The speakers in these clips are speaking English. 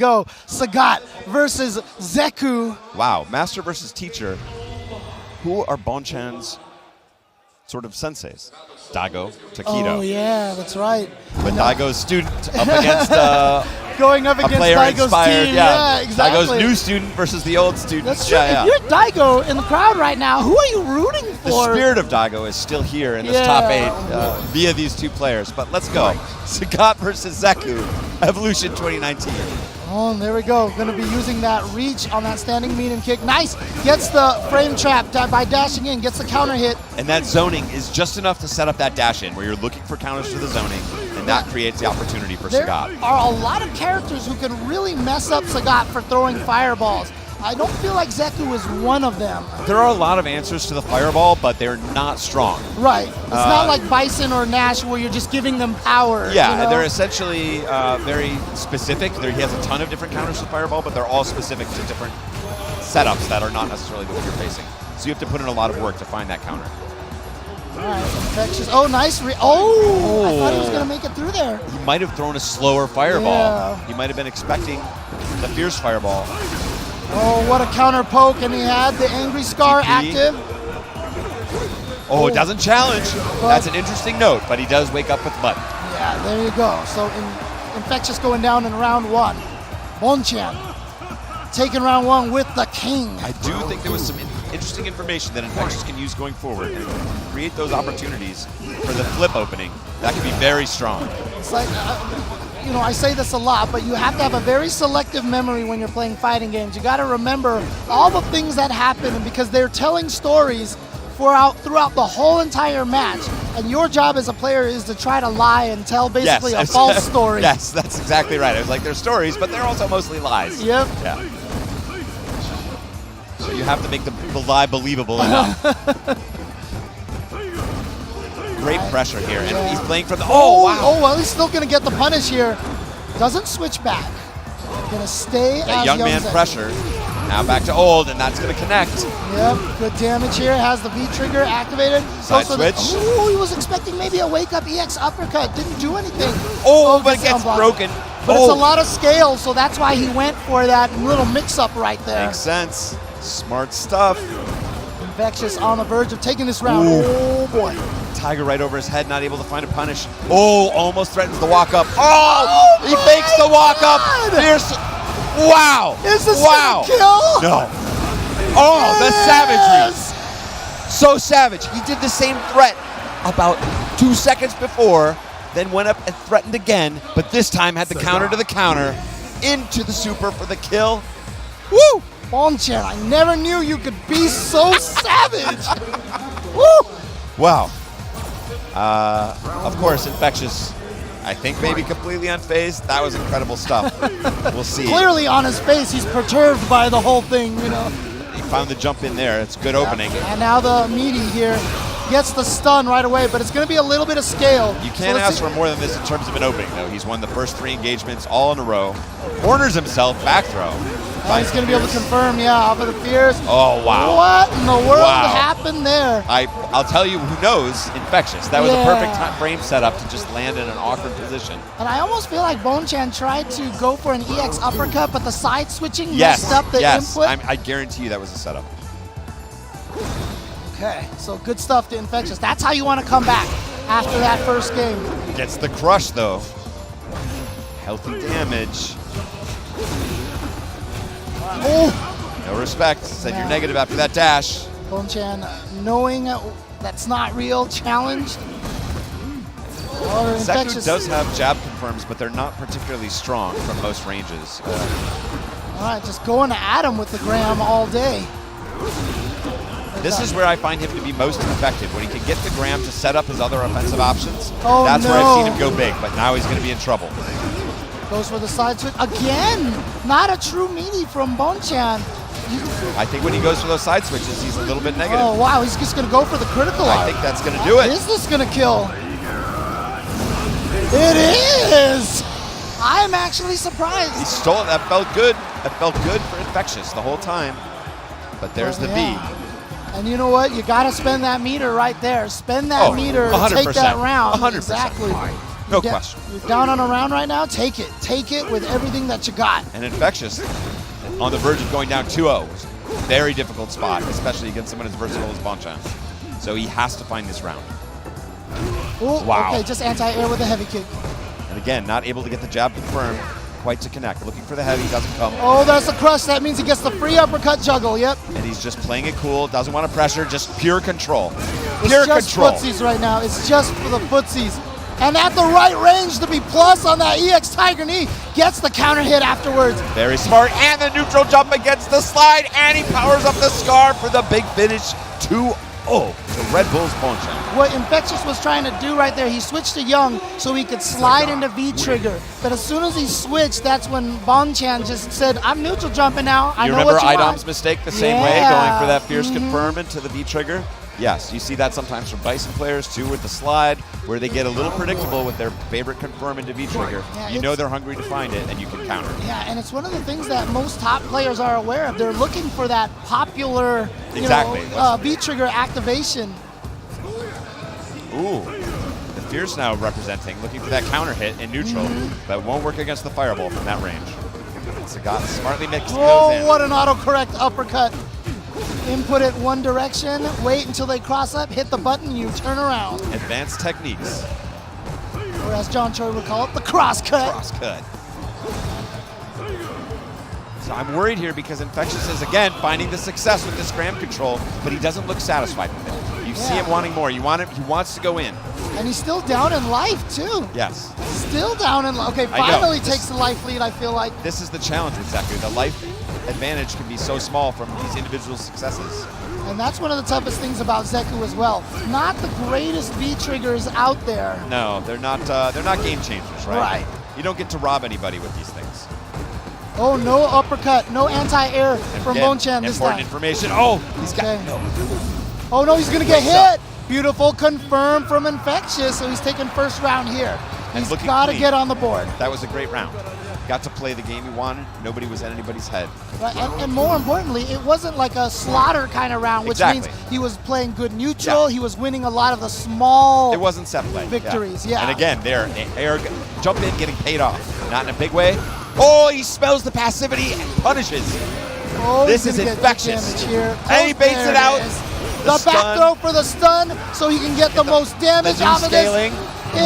Go, Sagat versus Zeku. Wow, master versus teacher. Who are Bonchan's sort of senseis? Daigo, Takedo. Oh yeah, that's right. But Daigo's student up against going up against Daigo's inspired, team. Yeah, exactly. Daigo's new student versus the old student. That's true. Yeah, If you're Daigo in the crowd right now, who are you rooting for? The spirit of Daigo is still here in this top 8 via these two players. But let's go. Sagat versus Zeku, Evolution 2019. Oh, and there we go. Going to be using that reach on that standing medium kick. Nice. Gets the frame trap by dashing in. Gets the counter hit. And that zoning is just enough to set up that dash in where you're looking for counters to the zoning, and that creates the opportunity for Sagat. There are a lot of characters who can really mess up Sagat for throwing fireballs. I don't feel like Zeku is one of them. There are a lot of answers to the fireball, but they're not strong. Right. It's not like Bison or Nash where you're just giving them power. Yeah, you know? they're essentially very specific. He has a ton of different counters to fireball, but they're all specific to different setups that are not necessarily the one you're facing. So you have to put in a lot of work to find that counter. All right, Infexious. Oh, nice. I thought he was going to make it through there. He might have thrown a slower fireball. Yeah. He might have been expecting the fierce fireball. Oh, what a counter poke, and he had the Angry Scar active. Oh, it doesn't challenge. That's an interesting note, but he does wake up with the button. Yeah, there you go. So Infectious going down in round 1. Bonchan taking round 1 with the king. I do think there was some interesting information that Infectious can use going forward and create those opportunities for the flip opening. That could be very strong. It's like, you know, I say this a lot, but you have to have a very selective memory when you're playing fighting games. You got to remember all the things that happen, and because they're telling stories throughout the whole entire match, and your job as a player is to try to lie and tell basically a false story. Yes, that's exactly right. It was like they're stories, but they're also mostly lies. Yep. Yeah. So you have to make the lie believable enough. Great pressure here, and he's playing from the. Oh wow! Oh well, he's still gonna get the punish here. Doesn't switch back. Gonna stay that as young man Zeku. pressure. Now back to old, and that's gonna connect. Yep, good damage here. Has the V trigger activated. Side switch. Oh, he was expecting maybe a wake up EX uppercut. Didn't do anything. Oh, but it gets broken. But it's a lot of scale, so that's why he went for that little mix-up right there. Makes sense. Smart stuff. Infectious on the verge of taking this round. Ooh. Oh boy. Tiger right over his head, not able to find a punish. Oh, almost threatens the walk up. Oh, he fakes the walk up. Fierce. Wow. Is this gonna kill? No. Oh, the savagery. So savage. He did the same threat about 2 seconds before, then went up and threatened again, but this time had the counter to the counter into the super for the kill. Woo! Bonchan, I never knew you could be so savage. Woo! Wow. Of course, Infectious, I think maybe completely unfazed. That was incredible stuff. We'll see. Clearly on his face, he's perturbed by the whole thing, you know. He found the jump in there. It's a good opening. And now the meaty here gets the stun right away, but it's going to be a little bit of scale. You can't ask for more than this in terms of an opening, though. He's won the first 3 engagements all in a row. Corners himself, back throw. And he's going to be able to confirm, off of the Fierce. Oh, wow. What in the world happened there? I'll tell you who knows, Infectious. That was a perfect frame setup to just land in an awkward position. And I almost feel like Bonchan tried to go for an EX uppercut, but the side switching messed up the input. I guarantee you that was a setup. Okay, so good stuff to Infectious. That's how you want to come back after that first game. Gets the crush, though. Healthy damage. Oh! No respect. Said you're negative after that dash. Bonchan, knowing that's not real, challenged. Zeku does have jab confirms, but they're not particularly strong from most ranges. All right, just going at him with the Graham all day. This is where I find him to be most effective, when he can get the Graham to set up his other offensive options. Oh, that's where I've seen him go big, but now he's going to be in trouble. Goes for the side switch. Again, not a true meaty from Bonchan. I think when he goes for those side switches, he's a little bit negative. Oh, wow, he's just going to go for the critical. I think that's going to do it. Is this going to kill? It is! I'm actually surprised. He stole it. That felt good. That felt good for Infectious the whole time. But there's the V. And you know what? You got to spend that meter right there. Spend that meter, 100%. take that round. 100%. Exactly. No question. You're down on a round right now. Take it. Take it with everything that you got. And Infexious, on the verge of going down 2-0. Very difficult spot, especially against someone as versatile as Bonchan. So he has to find this round. Ooh, wow. Okay, just anti-air with a heavy kick. And again, not able to get the jab confirmed, quite to connect. Looking for the heavy, doesn't come. Oh, that's a crush. That means he gets the free uppercut juggle. Yep. And he's just playing it cool, doesn't want to pressure, just pure control. It's Pure just control. footsies right now. It's just for the footsies. And at the right range to be plus on that EX Tiger knee. Gets the counter hit afterwards. Very smart. And the neutral jump against the slide. And he powers up the scar for the big finish. 2-0 to Red Bull's Bonchan. What Infectious was trying to do right there, he switched to Young so he could slide into V-trigger. But as soon as he switched, that's when Bonchan just said, I'm neutral jumping now. I You know remember what you Idom's want. mistake the same way, Yeah. going for that fierce confirm into the V-trigger? Yes, you see that sometimes from Bison players too with the slide, where they get a little predictable with their favorite confirm into V-trigger. Yeah, You know they're hungry to find it, and you can counter. Yeah, and it's one of the things that most top players are aware of. They're looking for that popular, Exactly. V-trigger activation. Ooh, the Fierce now representing, looking for that counter hit in neutral, but won't work against the Fireball from that range. Sagat smartly mixed those in. Oh, what an autocorrect uppercut. Input it one direction, wait until they cross up, hit the button, you turn around. Advanced techniques. Or as John Choi would call it, the cross cut. Cross cut. So I'm worried here because Infexious is, again, finding the success with this gram control, but he doesn't look satisfied with it. You see him wanting more. He wants to go in. And he's still down in life, too. Yes. Still down in life. Okay, finally takes the life lead, I feel like. This is the challenge with Zeku. The life advantage can be so small from these individual successes. And that's one of the toughest things about Zeku as well. Not the greatest V-triggers out there. No, they're not game changers, right? Right. You don't get to rob anybody with these things. Oh, no uppercut, no anti-air from Again, Bonchan this important time. information. Oh, he's got Okay. no. Oh no, he's gonna get Wakes up. hit. Beautiful confirm from Infectious, so he's taking first round here. And He's looking gotta clean. get on the board. That was a great round. Got to play the game he wanted. Nobody was in anybody's head. Right, and more importantly, it wasn't like a slaughter kind of round, which means Exactly. he was playing good neutral. He was winning a lot of the small It wasn't set play. victories. Yeah. And again, there, air jump in, getting paid off. Not in a big way. Oh, he smells the passivity and punishes. Oh, This he's is gonna get Infectious. damage here. And he baits There it out. is. The The back stun. throw for the stun, so he can get the most damage new out of this. scaling.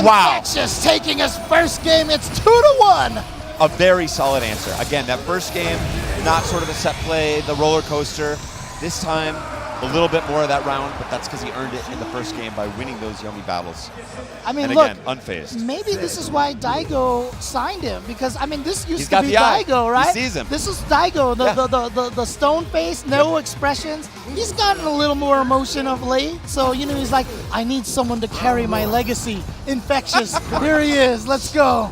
Wow. Infectious taking his first game. It's 2-1. A very solid answer. Again, that first game, not sort of a set play, the roller coaster. This time, a little bit more of that round, but that's because he earned it in the first game by winning those yummy battles. I mean, And look, again, unfazed. maybe this is why Daigo signed him, because I mean, this used He's to got be the eye. Daigo, He right? sees him. This is Daigo, Yeah. the stone face, no expressions. He's gotten a little more emotion of late, so he's like, I need someone to carry my legacy. Infectious, here he is. Let's go.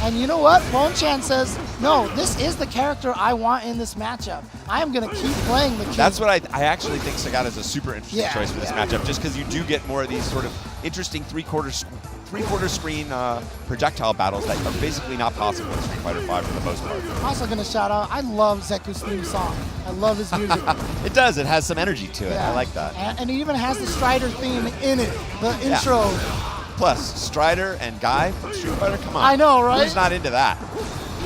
And you know what? Bonchan says, no, this is the character I want in this matchup. I am going to keep playing the king. That's what I actually think Sagat is a super interesting choice for this Yeah. matchup, just because you do get more of these sort of interesting three-quarter screen projectile battles that are basically not possible in Street Fighter V for the most part. I'm also going to shout out, I love Zeku's theme song. I love his music. It does. It has some energy to it. I like that. And it even has the Strider theme in it, the intro. Plus, Strider and Guy from Street Fighter, come on. I know, right? Who's not into that?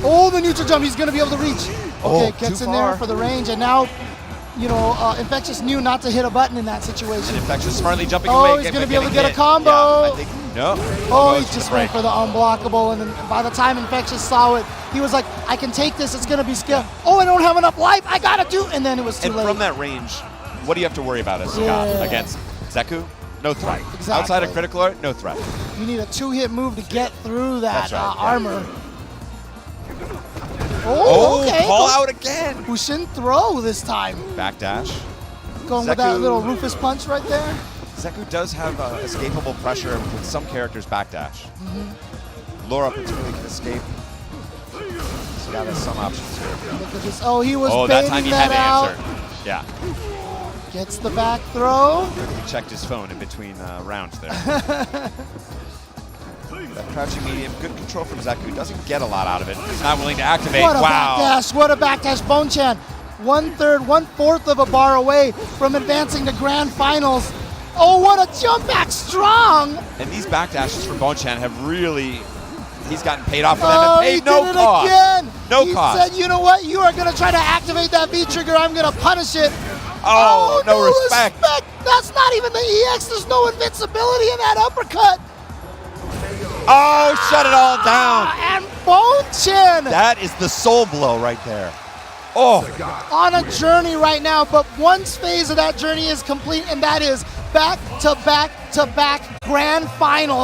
Oh, the neutral jump, he's going to be able to reach. Oh, Okay, gets too in there far. for the range, and now, Infectious knew not to hit a button in that situation. Infectious smartly jumping Oh, away. he's getting gonna be able to hit. get a combo. Yeah, I think, no. Oh, Goes he to just the went break. for the unblockable, and then by the time Infectious saw it, he was like, I can take this, it's going to be skill. Oh, I don't have enough life, I got to do, and then it was too And late. from that range, what do you have to worry about as Sagat Yeah. against Zeku? No threat. Exactly. Outside of critical art, no threat. You need a two-hit move to get through that That's right, yeah. armor. Oh, okay. Call out again. Bushin throw this time. Backdash. Going with that Zeku- little Rufus punch right there. Zeku does have escapable pressure with some characters backdash. Mm-hmm. Laura particularly can escape. Sagat has some options here. Look at this. Oh, he was Oh, that baiting time he that had to out. answer. Yeah. Gets the back throw. He checked his phone in between rounds there. That crouching medium, good control from Zeku. Doesn't get a lot out of it. He's not willing to activate. What a Wow. backdash. What a backdash. Bonchan, 1/3, 1/4 of a bar away from advancing to grand finals. Oh, what a jump back strong. And these backdashes for Bonchan have really, he's gotten paid off for them Oh, and he paid no did it cost. again. No he cost. said, you know what? You are going to try to activate that V trigger. I'm going to punish it. Oh, no respect. That's not even the EX. There's no invincibility in that uppercut. Oh, shut it all down. And Bonchan That is the soul blow right there. Oh, on a journey right now, but one phase of that journey is complete, and that is back-to-back-to-back grand final.